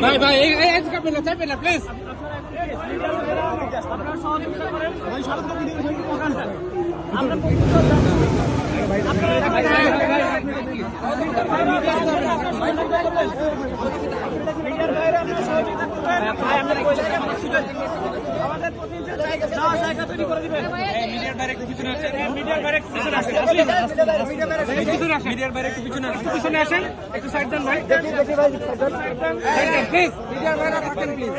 ভাই ভাই চাইবেন না প্লিজ। মিডিয়ার বাইরে একটু পিছনে আসেন, একটু সাইড দেন ভাই, প্লিজ। মিডিয়ার বাইরে থাকেন প্লিজ।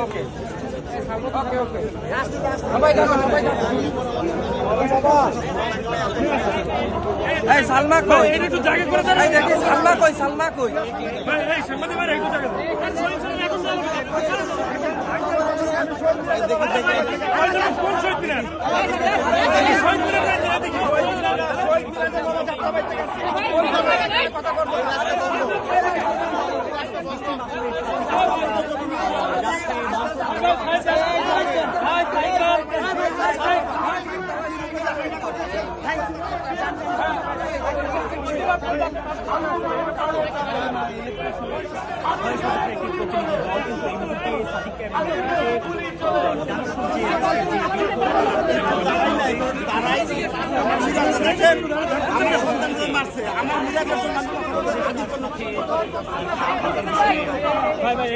ওকে সালমা কই, একটু জায়গা করে দেন। সালমা কই, সালমা কই, সাংবাদিক ভাই একটু জায়গা দেন। ভাই ভাই